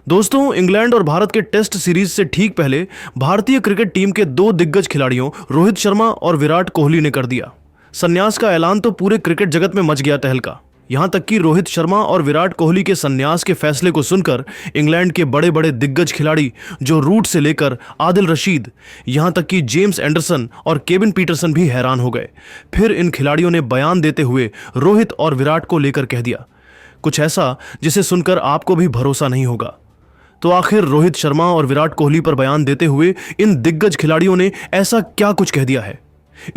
दोस्तों, इंग्लैंड और भारत के टेस्ट सीरीज से ठीक पहले भारतीय क्रिकेट टीम के दो दिग्गज खिलाड़ियों रोहित शर्मा और विराट कोहली ने कर दिया संन्यास का ऐलान। तो पूरे क्रिकेट जगत में मच गया तहलका। यहां तक कि रोहित शर्मा और विराट कोहली के संन्यास के फैसले को सुनकर इंग्लैंड के बड़े बड़े दिग्गज खिलाड़ी जो रूट से लेकर आदिल रशीद, यहां तक कि जेम्स एंडरसन और केविन पीटरसन भी हैरान हो गए। फिर इन खिलाड़ियों ने बयान देते हुए रोहित और विराट को लेकर कह दिया कुछ ऐसा जिसे सुनकर आपको भी भरोसा नहीं होगा। तो आखिर रोहित शर्मा और विराट कोहली पर बयान देते हुए इन दिग्गज खिलाड़ियों ने ऐसा क्या कुछ कह दिया है?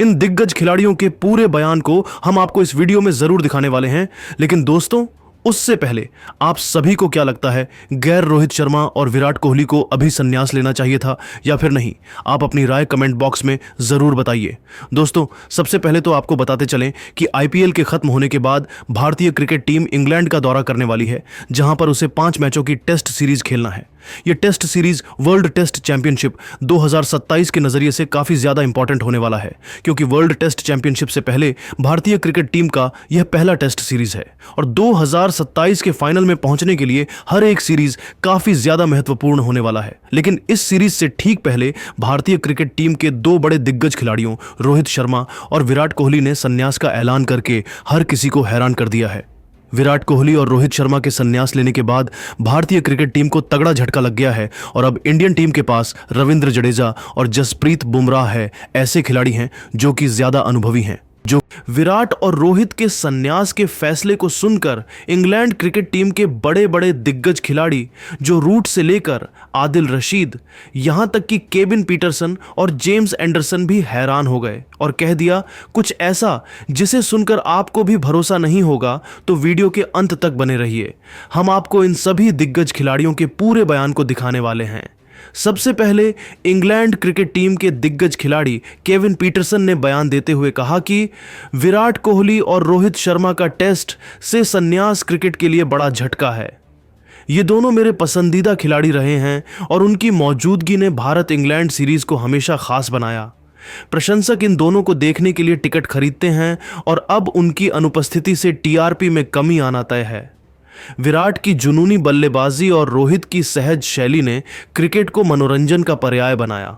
इन दिग्गज खिलाड़ियों के पूरे बयान को हम आपको इस वीडियो में जरूर दिखाने वाले हैं। लेकिन दोस्तों, उससे पहले आप सभी को क्या लगता है, गैर रोहित शर्मा और विराट कोहली को अभी संन्यास लेना चाहिए था या फिर नहीं? आप अपनी राय कमेंट बॉक्स में जरूर बताइए। दोस्तों, सबसे पहले तो आपको बताते चलें कि आईपीएल के खत्म होने के बाद भारतीय क्रिकेट टीम इंग्लैंड का दौरा करने वाली है, जहां पर उसे 5 मैचों की टेस्ट सीरीज खेलना है। यह test series world test championship 2027 के नजरिए से काफी ज्यादा इंपॉर्टेंट होने वाला है, क्योंकि वर्ल्ड टेस्ट चैंपियनशिप से पहले भारतीय क्रिकेट टीम का यह पहला टेस्ट सीरीज है और 2027 के फाइनल में पहुंचने के लिए हर एक सीरीज काफी ज्यादा महत्वपूर्ण होने वाला है। लेकिन इस सीरीज से ठीक पहले भारतीय क्रिकेट टीम के दो बड़े दिग्गज खिलाड़ियों रोहित शर्मा और विराट कोहली ने संन्यास का ऐलान करके हर किसी को हैरान कर दिया है। विराट कोहली और रोहित शर्मा के संन्यास लेने के बाद भारतीय क्रिकेट टीम को तगड़ा झटका लग गया है और अब इंडियन टीम के पास रविंद्र जडेजा और जसप्रीत बुमराह है। ऐसे खिलाड़ी हैं जो कि ज्यादा अनुभवी हैं। जो विराट और रोहित के संन्यास के फैसले को सुनकर इंग्लैंड क्रिकेट टीम के बड़े बड़े दिग्गज खिलाड़ी जो रूट से लेकर आदिल रशीद, यहां तक कि केविन पीटरसन और जेम्स एंडरसन भी हैरान हो गए और कह दिया कुछ ऐसा जिसे सुनकर आपको भी भरोसा नहीं होगा। तो वीडियो के अंत तक बने रहिए, हम आपको इन सभी दिग्गज खिलाड़ियों के पूरे बयान को दिखाने वाले हैं। सबसे पहले इंग्लैंड क्रिकेट टीम के दिग्गज खिलाड़ी केविन पीटरसन ने बयान देते हुए कहा कि विराट कोहली और रोहित शर्मा का टेस्ट से संन्यास क्रिकेट के लिए बड़ा झटका है। ये दोनों मेरे पसंदीदा खिलाड़ी रहे हैं और उनकी मौजूदगी ने भारत इंग्लैंड सीरीज को हमेशा खास बनाया। प्रशंसक इन दोनों को देखने के लिए टिकट खरीदते हैं और अब उनकी अनुपस्थिति से टीआरपी में कमी आना तय है। विराट की जुनूनी बल्लेबाजी और रोहित की सहज शैली ने क्रिकेट को मनोरंजन का पर्याय बनाया।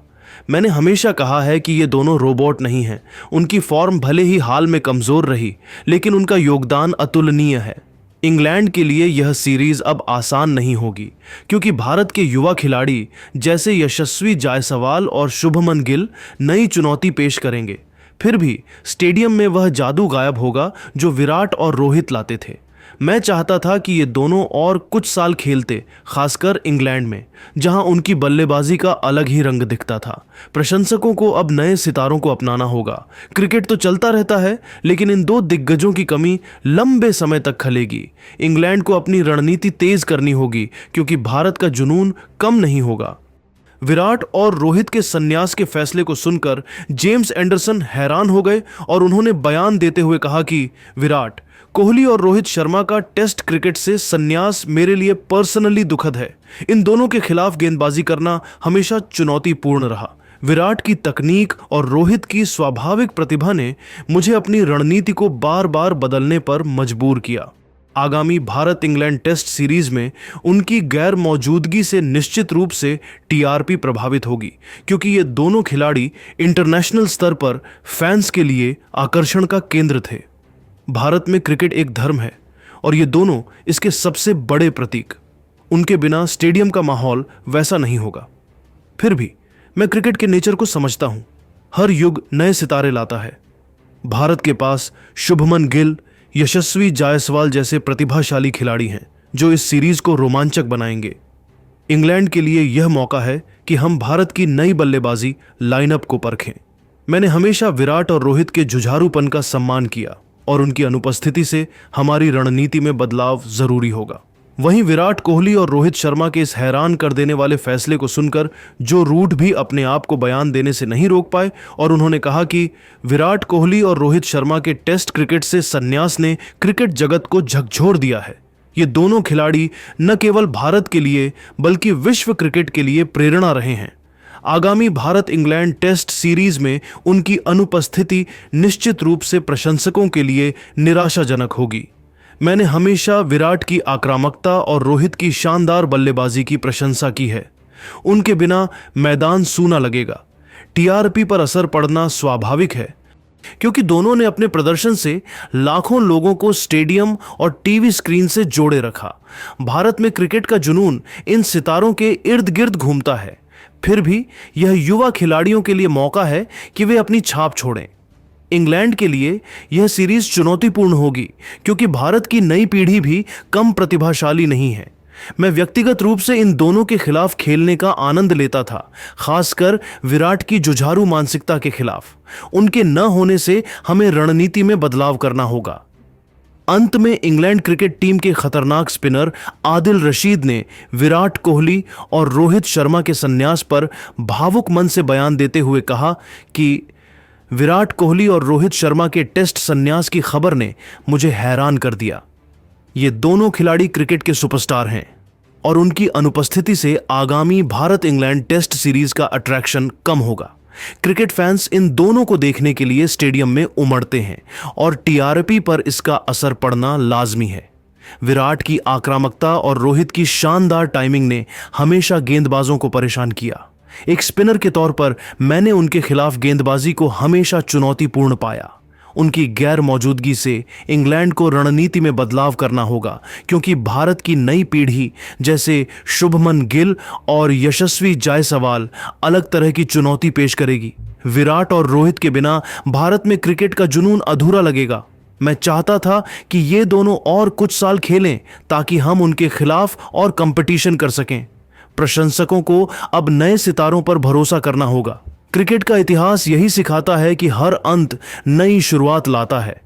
मैंने हमेशा कहा है कि ये दोनों रोबोट नहीं हैं। उनकी फॉर्म भले ही हाल में कमजोर रही, लेकिन उनका योगदान अतुलनीय है। इंग्लैंड के लिए यह सीरीज अब आसान नहीं होगी, क्योंकि भारत के युवा खिलाड़ी जैसे यशस्वी जायसवाल और शुभमन गिल नई चुनौती पेश करेंगे। फिर भी स्टेडियम में वह जादू गायब होगा जो विराट और रोहित लाते थे। मैं चाहता था कि ये दोनों और कुछ साल खेलते, खासकर इंग्लैंड में, जहां उनकी बल्लेबाजी का अलग ही रंग दिखता था। प्रशंसकों को अब नए सितारों को अपनाना होगा। क्रिकेट तो चलता रहता है, लेकिन इन दो दिग्गजों की कमी लंबे समय तक खलेगी। इंग्लैंड को अपनी रणनीति तेज करनी होगी, क्योंकि भारत का जुनून कम नहीं होगा। विराट और रोहित के संन्यास के फैसले को सुनकर जेम्स एंडरसन हैरान हो गए और उन्होंने बयान देते हुए कहा कि विराट कोहली और रोहित शर्मा का टेस्ट क्रिकेट से संन्यास मेरे लिए पर्सनली दुखद है। इन दोनों के खिलाफ गेंदबाजी करना हमेशा चुनौतीपूर्ण रहा। विराट की तकनीक और रोहित की स्वाभाविक प्रतिभा ने मुझे अपनी रणनीति को बार बार बदलने पर मजबूर किया। आगामी भारत इंग्लैंड टेस्ट सीरीज में उनकी गैर मौजूदगी से निश्चित रूप से टीआरपी प्रभावित होगी, क्योंकि ये दोनों खिलाड़ी इंटरनेशनल स्तर पर फैंस के लिए आकर्षण का केंद्र थे। भारत में क्रिकेट एक धर्म है और ये दोनों इसके सबसे बड़े प्रतीक। उनके बिना स्टेडियम का माहौल वैसा नहीं होगा। फिर भी मैं क्रिकेट के नेचर को समझता हूं। हर युग नए सितारे लाता है। भारत के पास शुभमन गिल, यशस्वी जायसवाल जैसे प्रतिभाशाली खिलाड़ी हैं जो इस सीरीज को रोमांचक बनाएंगे। इंग्लैंड के लिए यह मौका है कि हम भारत की नई बल्लेबाजी लाइनअप को परखें। मैंने हमेशा विराट और रोहित के जुझारूपन का सम्मान किया और उनकी अनुपस्थिति से हमारी रणनीति में बदलाव जरूरी होगा। वहीं विराट कोहली और रोहित शर्मा के इस हैरान कर देने वाले फैसले को सुनकर जो रूट भी अपने आप को बयान देने से नहीं रोक पाए और उन्होंने कहा कि विराट कोहली और रोहित शर्मा के टेस्ट क्रिकेट से संन्यास ने क्रिकेट जगत को झकझोर दिया है। ये दोनों खिलाड़ी न केवल भारत के लिए बल्कि विश्व क्रिकेट के लिए प्रेरणा रहे हैं। आगामी भारत इंग्लैंड टेस्ट सीरीज में उनकी अनुपस्थिति निश्चित रूप से प्रशंसकों के लिए निराशाजनक होगी। मैंने हमेशा विराट की आक्रामकता और रोहित की शानदार बल्लेबाजी की प्रशंसा की है। उनके बिना मैदान सूना लगेगा। टीआरपी पर असर पड़ना स्वाभाविक है, क्योंकि दोनों ने अपने प्रदर्शन से लाखों लोगों को स्टेडियम और टीवी स्क्रीन से जोड़े रखा। भारत में क्रिकेट का जुनून इन सितारों के इर्द गिर्द घूमता है। फिर भी यह युवा खिलाड़ियों के लिए मौका है कि वे अपनी छाप छोड़ें। इंग्लैंड के लिए यह सीरीज चुनौतीपूर्ण होगी, क्योंकि भारत की नई पीढ़ी भी कम प्रतिभाशाली नहीं है। मैं व्यक्तिगत रूप से इन दोनों के खिलाफ खेलने का आनंद लेता था, खासकर विराट की जुझारू मानसिकता के खिलाफ। उनके न होने से हमें रणनीति में बदलाव करना होगा। अंत में इंग्लैंड क्रिकेट टीम के खतरनाक स्पिनर आदिल रशीद ने विराट कोहली और रोहित शर्मा के संन्यास पर भावुक मन से बयान देते हुए कहा कि विराट कोहली और रोहित शर्मा के टेस्ट संन्यास की खबर ने मुझे हैरान कर दिया। ये दोनों खिलाड़ी क्रिकेट के सुपरस्टार हैं और उनकी अनुपस्थिति से आगामी भारत इंग्लैंड टेस्ट सीरीज का अट्रैक्शन कम होगा। क्रिकेट फैंस इन दोनों को देखने के लिए स्टेडियम में उमड़ते हैं और टीआरपी पर इसका असर पड़ना लाजमी है। विराट की आक्रामकता और रोहित की शानदार टाइमिंग ने हमेशा गेंदबाजों को परेशान किया। एक स्पिनर के तौर पर मैंने उनके खिलाफ गेंदबाजी को हमेशा चुनौतीपूर्ण पाया। उनकी गैर मौजूदगी से इंग्लैंड को रणनीति में बदलाव करना होगा, क्योंकि भारत की नई पीढ़ी जैसे शुभमन गिल और यशस्वी जायसवाल अलग तरह की चुनौती पेश करेगी। विराट और रोहित के बिना भारत में क्रिकेट का जुनून अधूरा लगेगा। मैं चाहता था कि ये दोनों और कुछ साल खेलें ताकि हम उनके खिलाफ और कंपटीशन कर सकें। प्रशंसकों को अब नए सितारों पर भरोसा करना होगा। क्रिकेट का इतिहास यही सिखाता है कि हर अंत नई शुरुआत लाता है।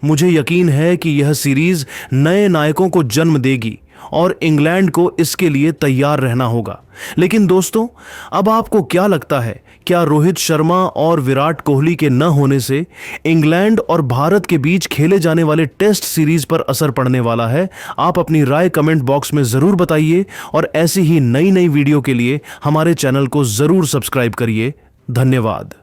मुझे यकीन है कि यह सीरीज नए नायकों को जन्म देगी और इंग्लैंड को इसके लिए तैयार रहना होगा। लेकिन दोस्तों, अब आपको क्या लगता है, क्या रोहित शर्मा और विराट कोहली के न होने से इंग्लैंड और भारत के बीच खेले जाने वाले टेस्ट सीरीज पर असर पड़ने वाला है? आप अपनी राय कमेंट बॉक्स में जरूर बताइए और ऐसी ही नई नई वीडियो के लिए हमारे चैनल को जरूर सब्सक्राइब करिए। धन्यवाद।